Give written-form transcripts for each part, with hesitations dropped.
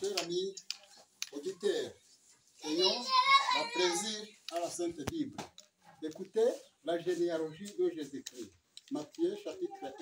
chers amis auditeurs, ayons la plaisir à la Sainte Bible. Écoutez la généalogie de Jésus-Christ. Matthieu chapitre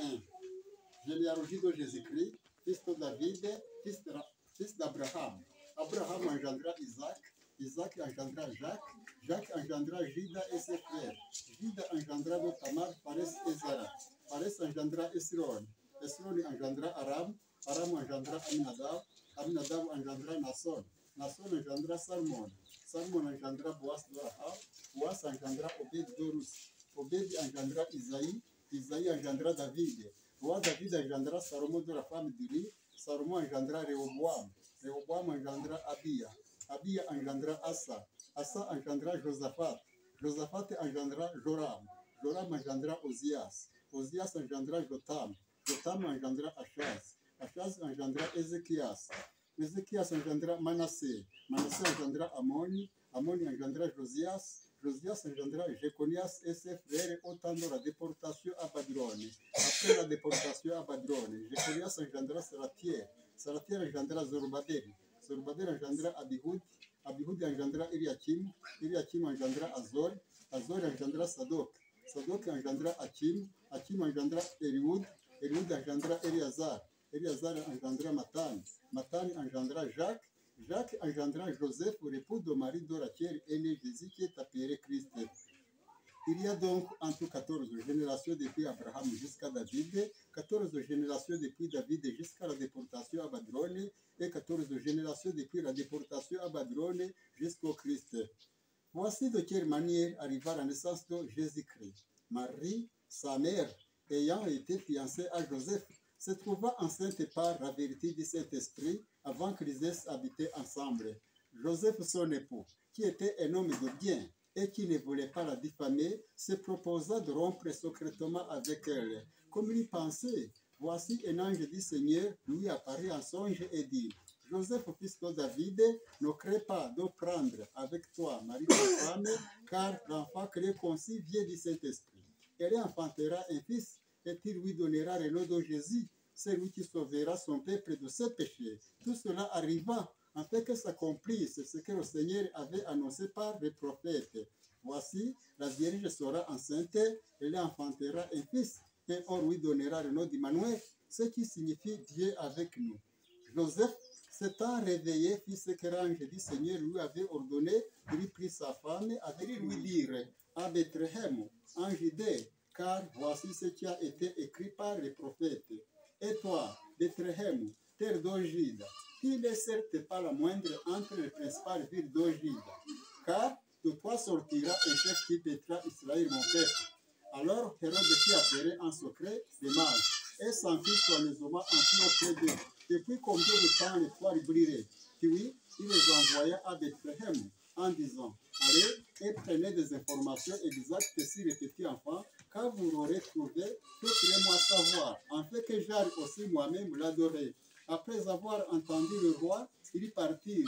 1. Généalogie de Jésus-Christ, fils de David, fils d'Abraham. Abraham engendra Isaac, Isaac engendra Jacques, Jacques engendra Juda et ses frères. Juda engendra de Tamar, Pharès et Zara. Pharès engendra Esron. Esron engendra Aram, Aram engendra Aminadab, Aminadab engendra Nasson. Nasson engendra Salmon. Salmon engendra Boaz de Rahab, Boaz engendra Obed de Ruth. Obed engendra Isaïe, Isaïe engendra David. Roi David engendra Salomon de la femme d'Uri, Salomon engendra Rehoboam. Rehoboam engendra Abia. Abia engendra Asa. Asa engendra Josaphat. Josaphat engendra Joram. Joram engendra Ozias. Ozias engendra Jotam. Jotam engendra Achaz. Achaz engendra Ézéchias. Ézéchias engendra Manassé. Manassé engendra Amon. Amon engendra Josias. Josias engendra Jéconias et ses frères au temps de la déportation à Babylone. Après la déportation à Babylone, Jéconias engendra Salatiel. Salatiel engendra Zorobabel. Zorobabel engendra Abihud. Abihud engendra Eliakim. Eliakim engendra Azor. Azor engendra Sadok. Sadok engendra Akim. Akim engendra Eliud. Eliud engendra Eliazar. Eliazar engendra Matan. Matan engendra Jacques. Jacques engendra Joseph, l'époux de Marie de Rachel, et né Jésus qui est appelé Christ. Il y a donc en tout 14 générations depuis Abraham jusqu'à David, 14 générations depuis David jusqu'à la déportation à Babylone, et 14 générations depuis la déportation à Babylone jusqu'au Christ. Voici de quelle manière arriva la naissance de Jésus-Christ. Marie, sa mère, ayant été fiancée à Joseph, se trouva enceinte par la vérité du Saint-Esprit avant qu'ils aient habité ensemble. Joseph, son époux, qui était un homme de bien et qui ne voulait pas la diffamer, se proposa de rompre secrètement avec elle. Comme il pensait, voici un ange du Seigneur lui apparut en songe et dit: Joseph, fils de David, ne crains pas de prendre avec toi Marie ta femme, car l'enfant que est conçu vient du Saint-Esprit. Elle enfantera un fils, et il lui donnera le nom de Jésus. C'est lui qui sauvera son peuple de ses péchés. Tout cela arriva afin que s'accomplisse ce que le Seigneur avait annoncé par les prophètes. Voici, la Vierge sera enceinte, elle enfantera un fils, et on lui donnera le nom d'Emmanuel, ce qui signifie Dieu avec nous. Joseph, s'étant réveillé, fit ce que l'ange du Seigneur lui avait ordonné. Il prit sa femme, avait lui dire: à Bethléem, en Judée, car voici ce qui a été écrit par les prophètes. Et toi, Bethléem, terre de Juda, qui n'est certes pas la moindre entre les principales villes de Juda, car de toi sortira un chef qui pétera Israël, mon peuple. Alors Hérode fit appeler en secret les mages, et s'enfuit soigneusement en fit auprès d'eux. Depuis combien de temps l'étoile brillerait? Puis il les envoya à Bethléem en disant: allez et prenez des informations exactes sur les petits enfants, car vous l'aurez trouvé, faites-le-moi savoir, en fait que j'aille aussi moi-même l'adorer. Après avoir entendu le roi, ils partirent.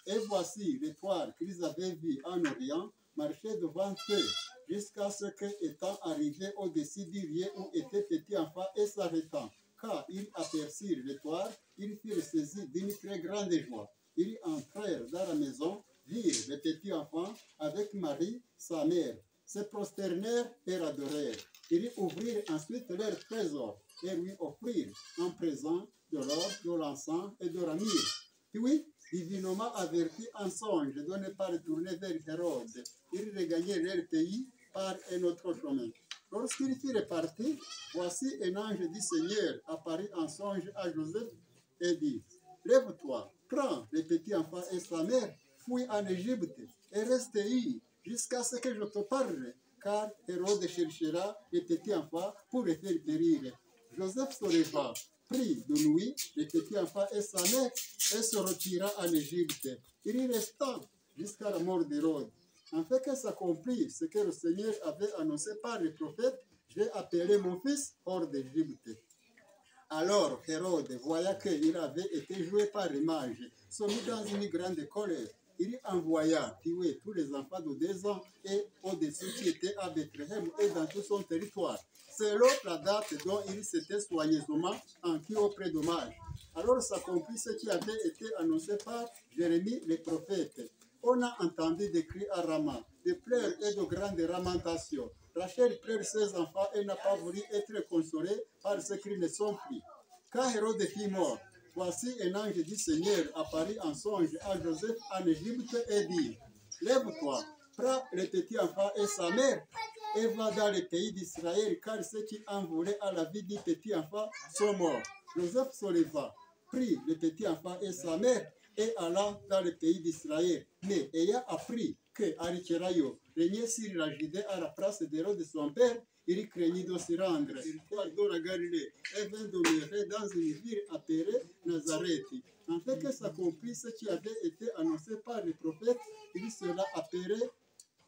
Et voici l'étoile qu'ils avaient vue en Orient marchait devant eux, jusqu'à ce que, étant arrivés au-dessus du lieu où était petit enfant et s'arrêtant, quand ils aperçurent l'étoile, ils furent saisis d'une très grande joie. Ils entrèrent dans la maison, virent le petit enfant avec Marie, sa mère, se prosternèrent et l'adorèrent. Ils ouvrirent ensuite leur trésor et lui offrirent en présent de l'or, de l'encens et de la myrrhe. Puis, divinement avertis en songe de ne pas retourner vers Hérode, ils regagnèrent leur pays par un autre chemin. Lorsqu'ils furent partis, voici un ange du Seigneur apparut en songe à Joseph et dit: lève-toi, prends le petit enfant et sa mère, fuis en Égypte et reste y jusqu'à ce que je te parle, car Hérode cherchera le petit enfant pour le faire périr. Joseph se leva, prit de nuit le petit enfant et sa mère et se retira en Égypte. Il y resta jusqu'à la mort d'Hérode. En fait que s'accomplisse ce que le Seigneur avait annoncé par les prophètes: j'ai appelé mon fils hors d'Égypte. Alors Hérode, voyant qu'il avait été joué par les mages, se mit dans une grande colère. Il envoya tuer tous les enfants de 2 ans et au-dessus qui étaient à Bethléem et dans tout son territoire, selon la date dont il s'était soigneusement enquis auprès de mages. Alors s'accomplit ce qui avait été annoncé par Jérémie le prophète. On a entendu des cris à Rama, des pleurs et de grandes lamentations. Rachel pleure ses enfants et n'a pas voulu être consolée par ce qu'ils ne sont plus. Quand Hérode fut mort, voici un ange du Seigneur apparut en songe à Joseph en Égypte et dit, lève-toi, prends le petit enfant et sa mère et va dans le pays d'Israël, car ceux qui en voulaient à la vie du petit enfant sont morts. Joseph se leva, prit le petit enfant et sa mère et alla dans le pays d'Israël. Mais ayant appris que Aricheraïo régnait sur la Judée à la place d'Hérode son père, il craignit de se rendre. Il part dans la Galilée et vint demeurer dans une ville appelée Nazareth. En fait que s'accomplisse ce qui avait été annoncé par le prophète, il sera appelé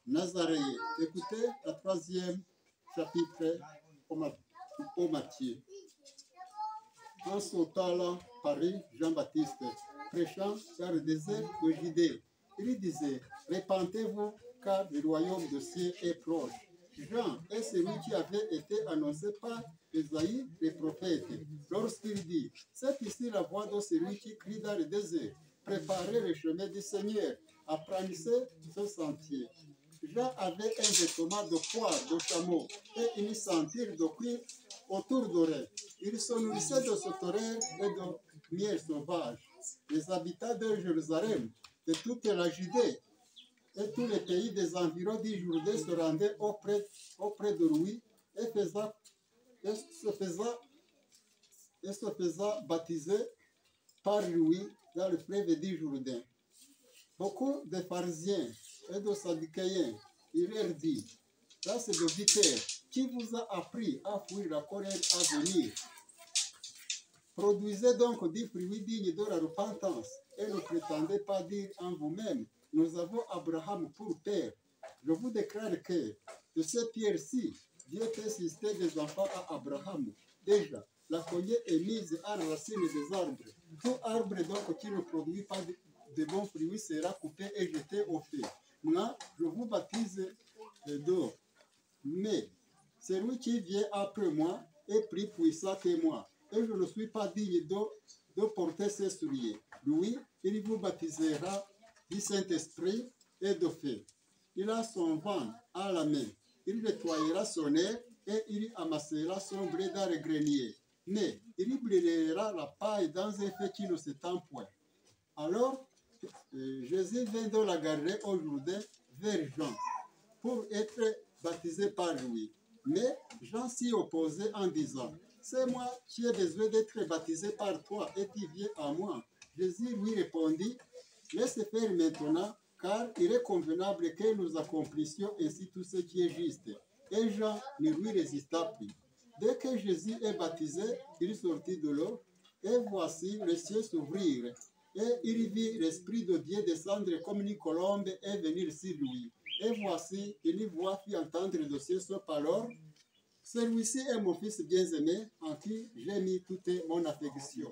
Nazareth. Écoutez la 3e chapitre au Matthieu. En ce temps-là, Paris, Jean-Baptiste, prêchant dans le désert de Judée, il disait, répentez-vous, car le royaume de ciel est proche. Jean est celui qui avait été annoncé par Esaïe, le prophète, lorsqu'il dit, c'est ici la voix de celui qui crie dans le désert, préparez le chemin du Seigneur, apprendissez ce sentier. Jean avait un vêtement de poire de chameau et une ceinture de cuir autour d'oreilles. Il se nourrissait de sauterelles et de miel sauvage. Les habitants de Jérusalem, de toute la Judée et tous les pays des environs du Jourdain se rendaient auprès de lui et se faisant baptiser par lui dans le fleuve du Jourdain. Beaucoup de pharisiens et de sadducéens, il leur dit, race de vipères, qui vous a appris à fuir la colère à venir? Produisez donc des fruits dignes de la repentance et ne prétendez pas dire en vous-même, nous avons Abraham pour père. Je vous déclare que de cette pierre-ci, Dieu peut susciter des enfants à Abraham. Déjà, la cognée est mise à la racine des arbres. Tout arbre donc qui ne produit pas de bons fruits sera coupé et jeté au feu. Moi, je vous baptise d'eau. Mais celui qui vient après moi est plus puissant que moi. Et je ne suis pas digne de porter ses souliers. Lui, il vous baptisera du Saint-Esprit et de feu. Il a son vent à la main. Il nettoyera son air et il amassera son blé dans le grenier. Mais il brûlera la paille dans un feu qui ne s'étend point. Alors, Jésus vint de la Galilée au Jourdain vers Jean pour être baptisé par lui. Mais Jean s'y opposait en disant, c'est moi qui ai besoin d'être baptisé par toi et tu viens à moi. Jésus lui répondit, laisse faire maintenant, car il est convenable que nous accomplissions ainsi tout ce qui est juste. Et Jean ne lui résista plus. Dès que Jésus est baptisé, il sortit de l'eau, et voici les cieux s'ouvrirent. Et il vit l'Esprit de Dieu descendre comme une colombe et venir sur lui. Et voici, une voix fit entendre de cieux ce parole. Celui-ci est mon fils bien-aimé, en qui j'ai mis toute mon affection.